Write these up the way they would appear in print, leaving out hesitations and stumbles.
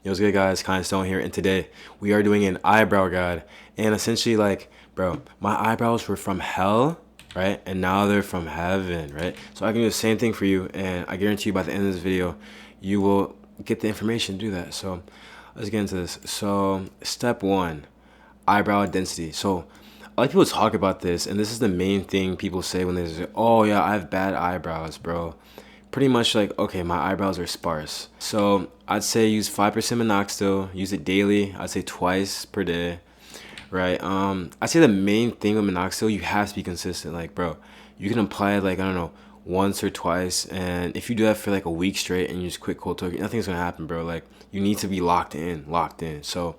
Yo, what's good, guys? KyanStone here, and today we are doing an eyebrow guide. And essentially, like, bro, my eyebrows were from hell, right? And now they're from heaven, right? So I can do the same thing for you, and I guarantee you by the end of this video, you will get the information to do that. So let's get into this. So, step one, eyebrow density. So, a lot of people talk about this, and this is the main thing people say when they say, "Oh yeah, I have bad eyebrows, bro." Pretty much like, okay, my eyebrows are sparse. So I'd say use 5% minoxidil. Use it daily. I'd say twice per day, right? I'd say the main thing with minoxidil, you have to be consistent. Like, bro, you can apply it like, I don't know, once or twice, and if you do that for like a week straight and you just quit cold turkey, nothing's gonna happen, bro. Like, you need to be locked in, locked in. So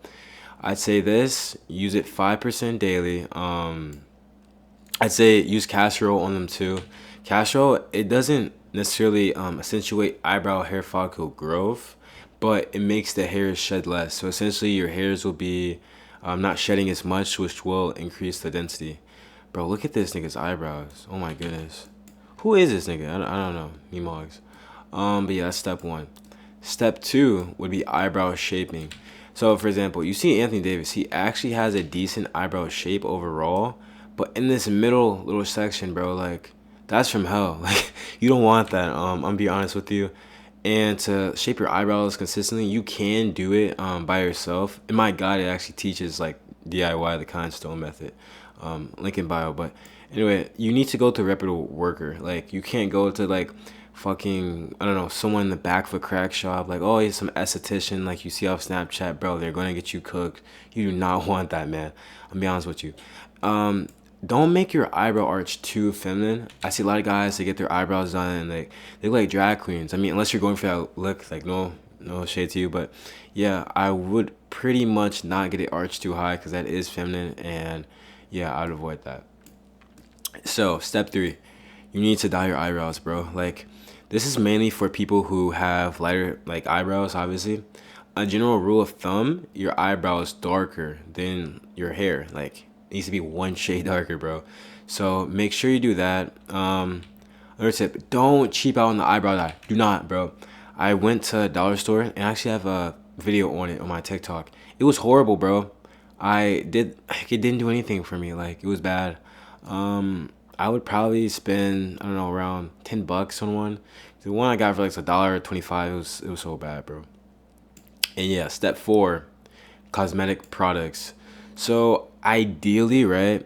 I'd say this, use it 5% daily. I'd say use castor oil on them too. Castor oil, it doesn't necessarily accentuate eyebrow hair follicle growth, but it makes the hairs shed less. So essentially, your hairs will be not shedding as much, which will increase the density. Bro, look at this nigga's eyebrows. Oh my goodness. Who is this nigga? I don't know. Me mogs. But yeah, that's step one. Step two would be eyebrow shaping. So, for example, you see Anthony Davis, he actually has a decent eyebrow shape overall, but in this middle little section, bro, like, that's from hell. Like, you don't want that. I'm gonna be honest with you. And to shape your eyebrows consistently, you can do it by yourself. In my guide, it actually teaches like DIY, the KyanStone method. Link in bio. But anyway, you need to go to a reputable worker. Like, you can't go to like fucking, I don't know, someone in the back of a crack shop. Like, oh, he's some esthetician like you see off Snapchat, bro. They're gonna get you cooked. You do not want that, man. I'll be honest with you. Um, don't make your eyebrow arch too feminine. I see a lot of guys, they get their eyebrows done and they look like drag queens. I mean, unless you're going for that look, like, no shade to you, but yeah, I would pretty much not get it arched too high because that is feminine, and yeah, I'd avoid that. So step three, you need to dye your eyebrows, bro. Like, this is mainly for people who have lighter like eyebrows. Obviously, a general rule of thumb, your eyebrow is darker than your hair. Like, it needs to be one shade darker, bro. So make sure you do that. Another tip, don't cheap out on the eyebrow dye. Do not, bro. I went to a dollar store and I actually have a video on it on my TikTok. It was horrible, bro. It didn't do anything for me. Like, it was bad. I would probably spend, I don't know, around $10 on one. The one I got for like a dollar 25, it was so bad, bro. And yeah, step four, cosmetic products. So ideally, right,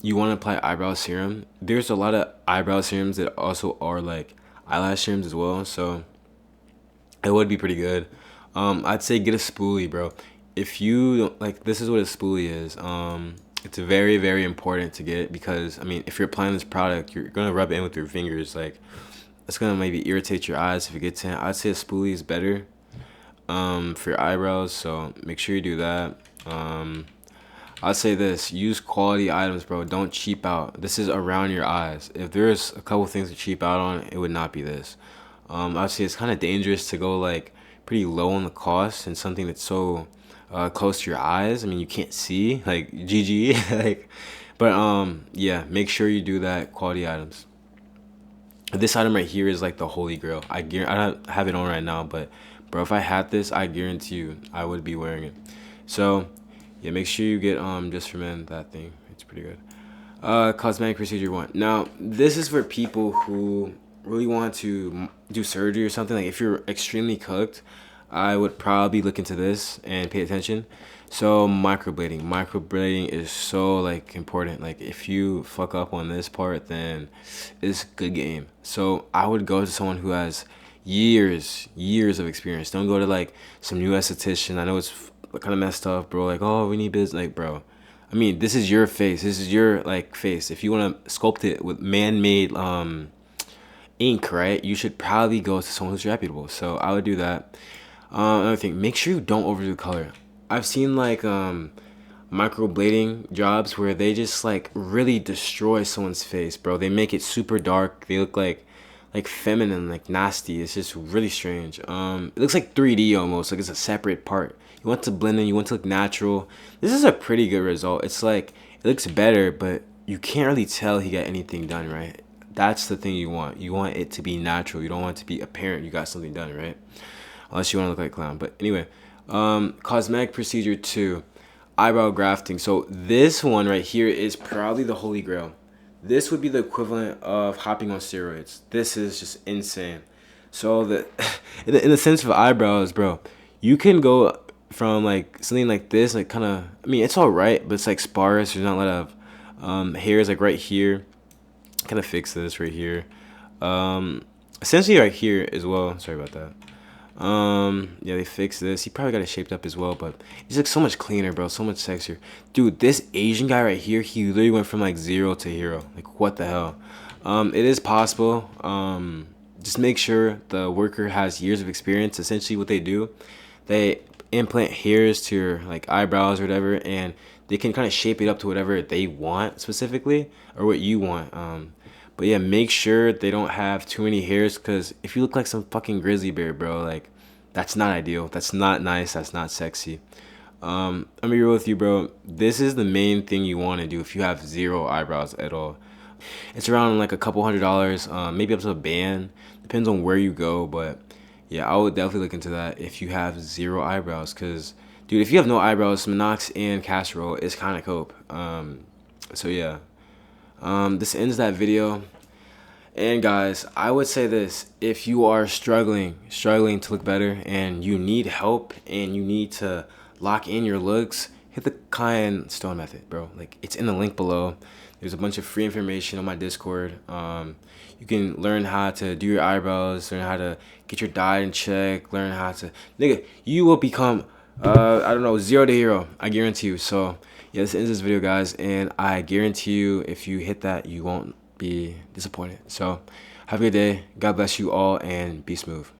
you want to apply eyebrow serum. There's a lot of eyebrow serums that also are like eyelash serums as well. So it would be pretty good. I'd say get a spoolie, bro. If you don't, like, this is what a spoolie is. It's very, very important to get because, I mean, if you're applying this product, you're gonna rub it in with your fingers. Like, it's gonna maybe irritate your eyes if it gets in. I'd say a spoolie is better for your eyebrows. So make sure you do that. I'd say this: use quality items, bro. Don't cheap out. This is around your eyes. If there's a couple things to cheap out on, it would not be this. I'd say it's kind of dangerous to go like pretty low on the cost and something that's so close to your eyes. I mean, you can't see, like, GG, like. But yeah, make sure you do that. Quality items. This item right here is like the holy grail. I don't have it on right now, but bro, if I had this, I guarantee you I would be wearing it. So yeah, make sure you get just for men that thing. It's pretty good. Cosmetic procedure one. Now this is for people who really want to do surgery or something. Like, if you're extremely cooked, I would probably look into this and pay attention. So microblading is so like important. Like, if you fuck up on this part, then it's good game. So I would go to someone who has years of experience. Don't go to like some new esthetician. I know it's kind of messed up, bro. Like, oh, we need business, like, bro. I mean, this is your face. This is your like face. If you want to sculpt it with man-made ink, right? You should probably go to someone who's reputable. So I would do that. Another thing, make sure you don't overdo the color. I've seen like microblading jobs where they just like really destroy someone's face, bro. They make it super dark. They look like feminine, like nasty. It's just really strange. It looks like 3D almost, like it's a separate part. You want to blend in, you want to look natural. This is a pretty good result. It's like, it looks better, but you can't really tell he got anything done, right? That's the thing you want. You want it to be natural. You don't want it to be apparent you got something done, right? unless you want to look like a clown. But anyway, cosmetic procedure 2, eyebrow grafting. So this one right here is probably the holy grail. This would be the equivalent of hopping on steroids. This is just insane. So the in the sense of eyebrows, bro, you can go from like something like this, like kind of. I mean, it's all right, but it's like sparse. There's not a lot of hairs like right here. Kind of fix this right here. Essentially right here as well. Sorry about that. Yeah, they fixed this. He probably got it shaped up as well, but he looks so much cleaner, bro. So much sexier. Dude, this Asian guy right here, he literally went from like 0 to hero. Like, what the hell? It is possible. Just make sure the worker has years of experience. Essentially what they do, they implant hairs to your like eyebrows or whatever, and they can kind of shape it up to whatever they want specifically, or what you want. But yeah, make sure they don't have too many hairs, because if you look like some fucking grizzly bear, bro, like, that's not ideal. That's not nice. That's not sexy. I'm gonna be real with you, bro. This is the main thing you want to do if you have zero eyebrows at all. It's around like a couple $100, maybe up to a band. Depends on where you go, but yeah, I would definitely look into that if you have zero eyebrows. Cause, dude, if you have no eyebrows, Minox and casserole is kind of cope. So yeah. This ends that video. And guys, I would say this: if you are struggling to look better, and you need help, and you need to lock in your looks, hit the KyanStone method, bro. Like, it's in the link below. There's a bunch of free information on my Discord. You can learn how to do your eyebrows, learn how to get your diet in check, learn how to, nigga, you will become I don't know, 0 to hero, I guarantee you. So yeah, this ends this video, guys, and I guarantee you if you hit that, you won't be disappointed. So have a good day. God bless you all, and be smooth.